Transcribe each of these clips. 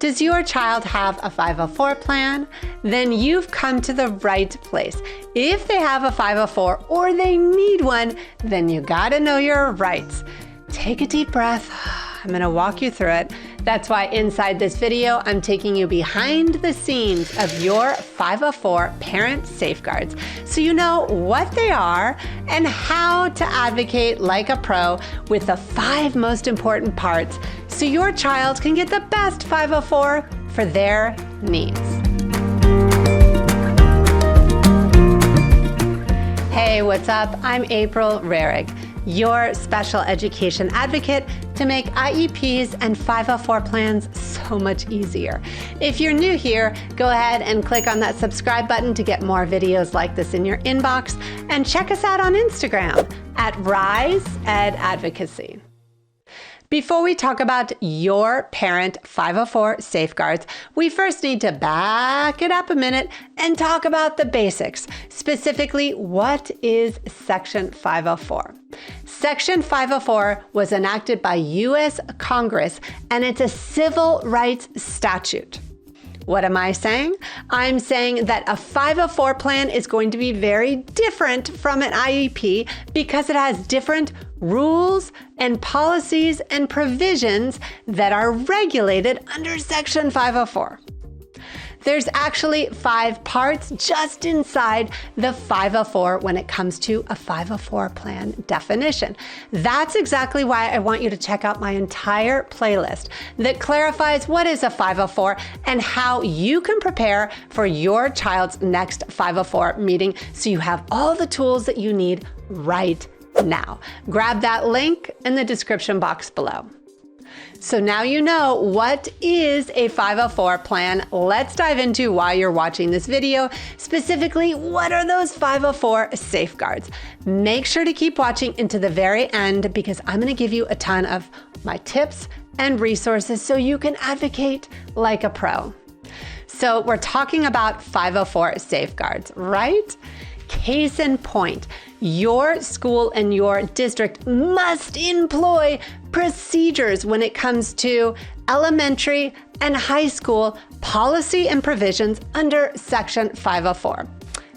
Does your child have a 504 plan? Then you've come to the right place. If they have a 504 or they need one, then you gotta know your rights. Take a deep breath. I'm gonna walk you through it. That's why inside this video, I'm taking you behind the scenes of your 504 parent safeguards so you know what they are and how to advocate like a pro with the 5 most important parts so your child can get the best 504 for their needs. Hey, what's up? I'm April Rarig, your special education advocate to make IEPs and 504 plans so much easier. If you're new here, go ahead and click on that subscribe button to get more videos like this in your inbox, and check us out on Instagram at RiseEdAdvocacy. Before we talk about your parent 504 safeguards, we first need to back it up a minute and talk about the basics. Specifically, what is Section 504? Section 504 was enacted by U.S. Congress, and it's a civil rights statute. What am I saying? I'm saying that a 504 plan is going to be very different from an IEP because it has different rules and policies and provisions that are regulated under Section 504. There's actually 5 parts just inside the 504 when it comes to a 504 plan definition. That's exactly why I want you to check out my entire playlist that clarifies what is a 504 and how you can prepare for your child's next 504 meeting so you have all the tools that you need right now. Grab that link in the description box below. So now you know what is a 504 plan. Let's dive into why you're watching this video. Specifically, what are those 504 safeguards? Make sure to keep watching into the very end because I'm going to give you a ton of my tips and resources so you can advocate like a pro. So we're talking about 504 safeguards, right? Case in point, your school and your district must employ procedures when it comes to elementary and high school policy and provisions under Section 504.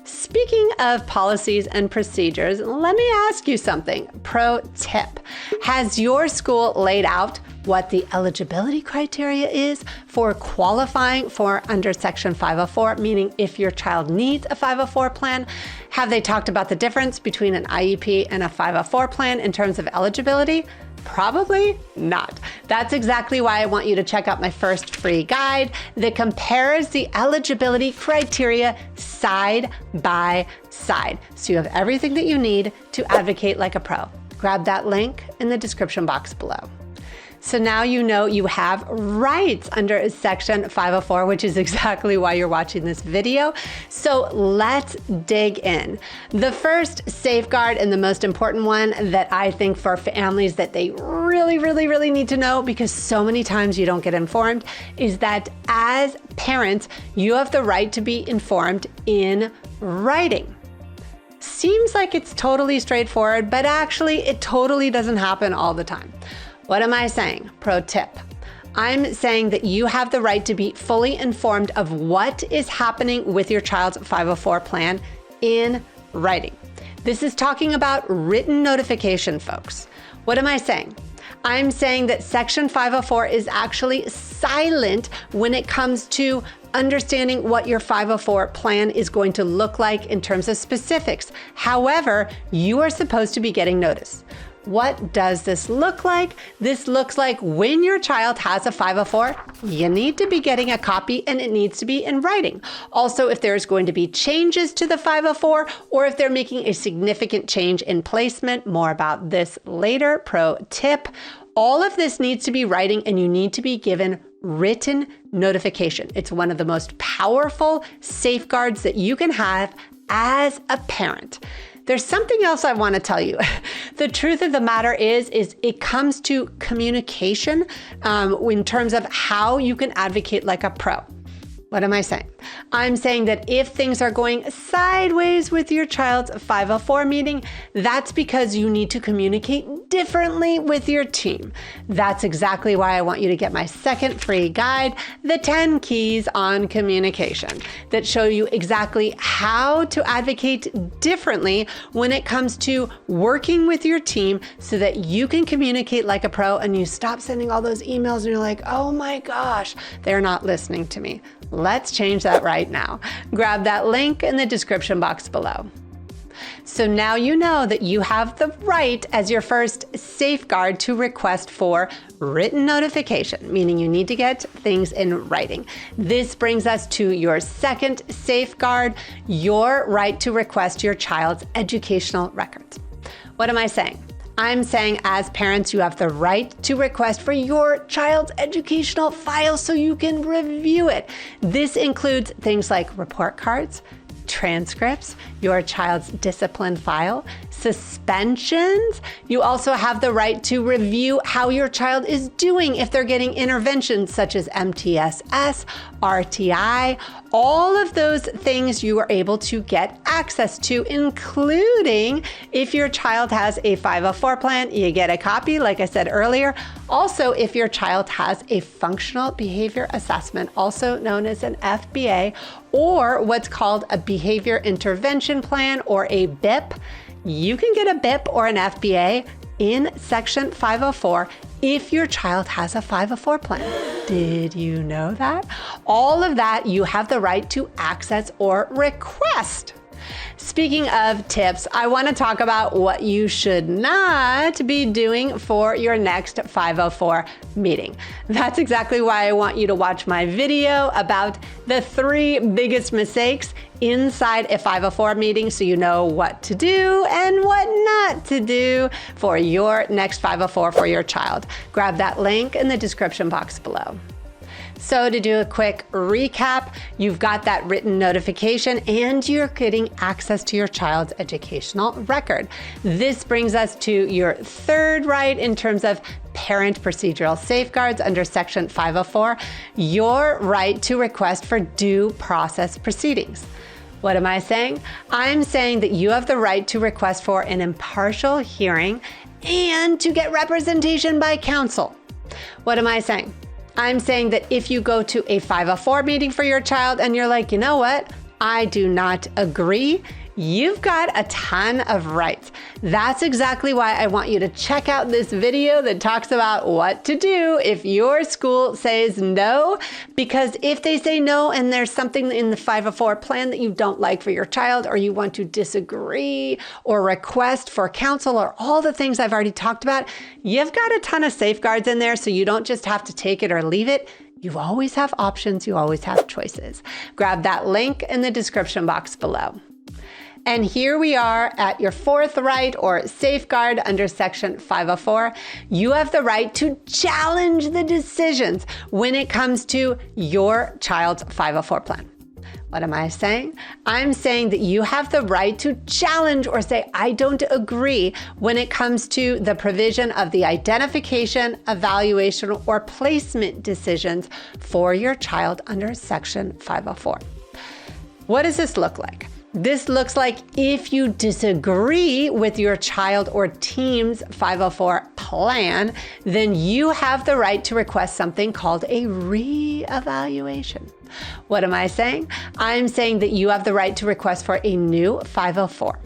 Speaking of policies and procedures, let me ask you something. Pro tip. Has your school laid out what the eligibility criteria is for qualifying for under Section 504, meaning if your child needs a 504 plan? Have they talked about the difference between an IEP and a 504 plan in terms of eligibility? Probably not. That's exactly why I want you to check out my first free guide that compares the eligibility criteria side by side. So you have everything that you need to advocate like a pro. Grab that link in the description box below. So now you know you have rights under Section 504, which is exactly why you're watching this video. So let's dig in. The first safeguard and the most important one that I think for families that they really need to know, because so many times you don't get informed, is that as parents, you have the right to be informed in writing. Seems like it's totally straightforward, but actually it totally doesn't happen all the time. What am I saying? Pro tip. I'm saying that you have the right to be fully informed of what is happening with your child's 504 plan in writing. This is talking about written notification, folks. What am I saying? I'm saying that Section 504 is actually silent when it comes to understanding what your 504 plan is going to look like in terms of specifics. However, you are supposed to be getting notice. What does this look like? This looks like when your child has a 504, you need to be getting a copy and it needs to be in writing. Also, if there's going to be changes to the 504 or if they're making a significant change in placement, more about this later. Pro tip, all of this needs to be writing and you need to be given written notification. It's one of the most powerful safeguards that you can have as a parent. There's something else I want to tell you. The truth of the matter is it comes to communication in terms of how you can advocate like a pro. What am I saying? I'm saying that if things are going sideways with your child's 504 meeting, that's because you need to communicate differently with your team. That's exactly why I want you to get my second free guide, The 10 Keys on Communication, that show you exactly how to advocate differently when it comes to working with your team so that you can communicate like a pro and you stop sending all those emails and you're like, oh my gosh, they're not listening to me. Let's change that right now. Grab that link in the description box below. So now you know that you have the right as your first safeguard to request for written notification, meaning you need to get things in writing. This brings us to your second safeguard, your right to request your child's educational records. What am I saying? I'm saying as parents, you have the right to request for your child's educational file so you can review it. This includes things like report cards, transcripts, your child's discipline file, suspensions. You also have the right to review how your child is doing if they're getting interventions such as MTSS, RTI, all of those things you are able to get access to, including if your child has a 504 plan, you get a copy, like I said earlier. Also, if your child has a functional behavior assessment, also known as an FBA, or what's called a behavior intervention plan or a BIP, you can get a BIP or an FBA in Section 504 if your child has a 504 plan. Did you know that? All of that you have the right to access or request. Speaking of tips, I want to talk about what you should not be doing for your next 504 meeting. That's exactly why I want you to watch my video about the 3 biggest mistakes inside a 504 meeting so you know what to do and what not to do for your next 504 for your child. Grab that link in the description box below. So to do a quick recap, you've got that written notification and you're getting access to your child's educational record. This brings us to your third right in terms of parent procedural safeguards under Section 504, your right to request for due process proceedings. What am I saying? I'm saying that you have the right to request for an impartial hearing and to get representation by counsel. What am I saying? I'm saying that if you go to a 504 meeting for your child and you're like, you know what? I do not agree. You've got a ton of rights. That's exactly why I want you to check out this video that talks about what to do if your school says no, because if they say no and there's something in the 504 plan that you don't like for your child, or you want to disagree or request for counsel or all the things I've already talked about, you've got a ton of safeguards in there so you don't just have to take it or leave it. You always have options. You always have choices. Grab that link in the description box below. And here we are at your fourth right or safeguard under Section 504. You have the right to challenge the decisions when it comes to your child's 504 plan. What am I saying? I'm saying that you have the right to challenge or say, I don't agree when it comes to the provision of the identification, evaluation, or placement decisions for your child under Section 504. What does this look like? This looks like if you disagree with your child or team's 504 plan, then you have the right to request something called a re-evaluation. What am I saying? I'm saying that you have the right to request for a new 504.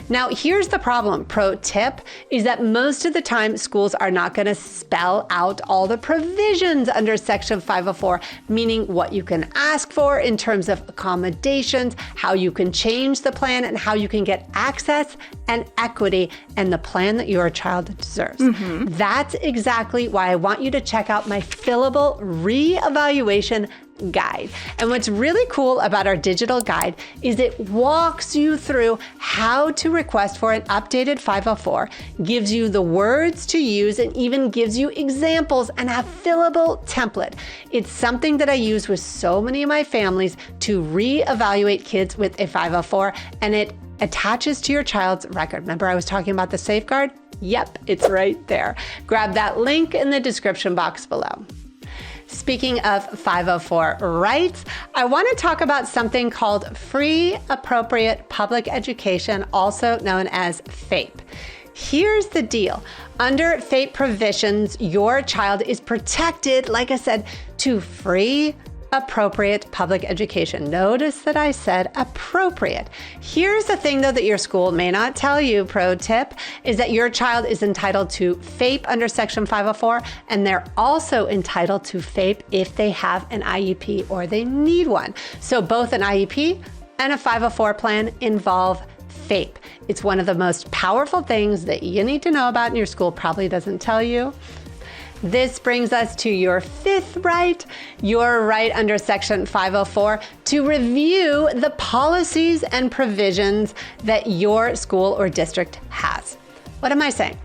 Now, here's the problem. Pro tip is that most of the time schools are not going to spell out all the provisions under Section 504, meaning what you can ask for in terms of accommodations, how you can change the plan, and how you can get access and equity and the plan that your child deserves. That's exactly why I want you to check out my fillable re-evaluation guide. And what's really cool about our digital guide is it walks you through how to request for an updated 504, gives you the words to use, and even gives you examples and a fillable template. It's something that I use with so many of my families to re-evaluate kids with a 504, and it attaches to your child's record. Remember I was talking about the safeguard? Yep, it's right there. Grab that link in the description box below. Speaking of 504 rights, I want to talk about something called free appropriate public education, also known as FAPE. Here's the deal. Under FAPE provisions, your child is protected, like I said, to free appropriate public education. Notice that I said appropriate. Here's the thing though that your school may not tell you, pro tip, is that your child is entitled to FAPE under Section 504, and they're also entitled to FAPE if they have an IEP or they need one. So both an IEP and a 504 plan involve FAPE. It's one of the most powerful things that you need to know about, and your school probably doesn't tell you. This brings us to your fifth right, your right under Section 504 to review the policies and provisions that your school or district has. What am I saying?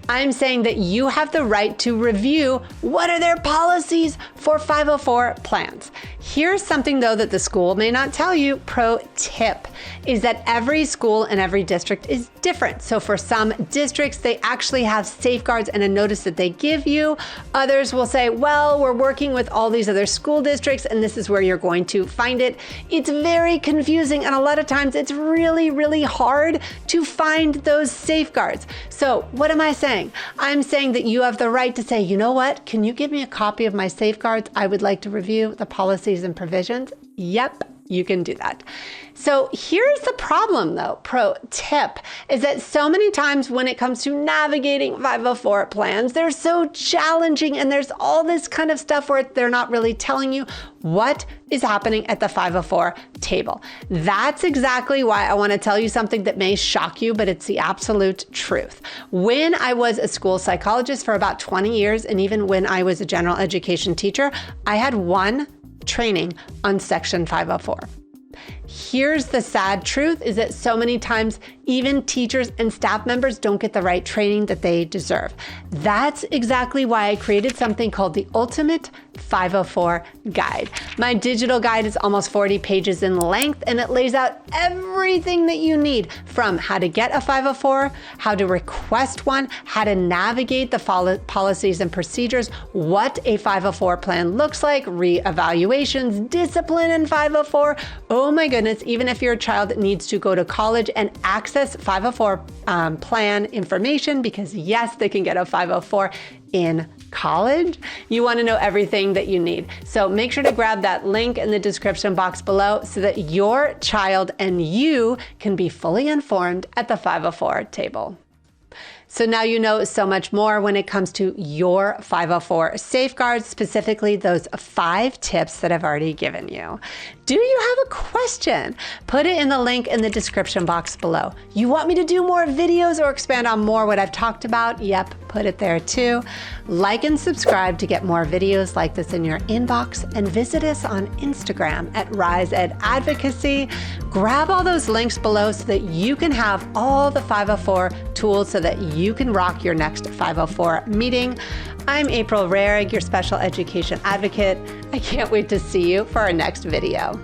I'm saying that you have the right to review what are their policies for 504 plans. Here's something though that the school may not tell you, pro tip, is that every school and every district is different. So for some districts, they actually have safeguards and a notice that they give you. Others will say, well, we're working with all these other school districts and this is where you're going to find it. It's very confusing and a lot of times it's really, really hard to find those safeguards. So what am I saying? I'm saying that you have the right to say, you know what? Can you give me a copy of my safeguards? I would like to review the policies and provisions. Yep, you can do that. So here's the problem though, pro tip, is that so many times when it comes to navigating 504 plans, they're so challenging and there's all this kind of stuff where they're not really telling you what is happening at the 504 table. That's exactly why I want to tell you something that may shock you, but it's the absolute truth. When I was a school psychologist for about 20 years, and even when I was a general education teacher, I had one training on Section 504. Here's the sad truth is that so many times even teachers and staff members don't get the right training that they deserve. That's exactly why I created something called the Ultimate 504 Guide. My digital guide is almost 40 pages in length and it lays out everything that you need from how to get a 504, how to request one, how to navigate the policies and procedures, what a 504 plan looks like, re-evaluations, discipline in 504. Oh my goodness, even if your child needs to go to college and access 504 plan information, because yes, they can get a 504 in college, you want to know everything that you need. So make sure to grab that link in the description box below so that your child and you can be fully informed at the 504 table. So now you know so much more when it comes to your 504 safeguards, specifically those 5 tips that I've already given you. Do you have a question? Put it in the link in the description box below. You want me to do more videos or expand on more what I've talked about? Yep, put it there too. Like and subscribe to get more videos like this in your inbox, and visit us on Instagram at RiseEdAdvocacy. Grab all those links below so that you can have all the 504 tools so that you can rock your next 504 meeting. I'm April Rarig, your special education advocate. I can't wait to see you for our next video.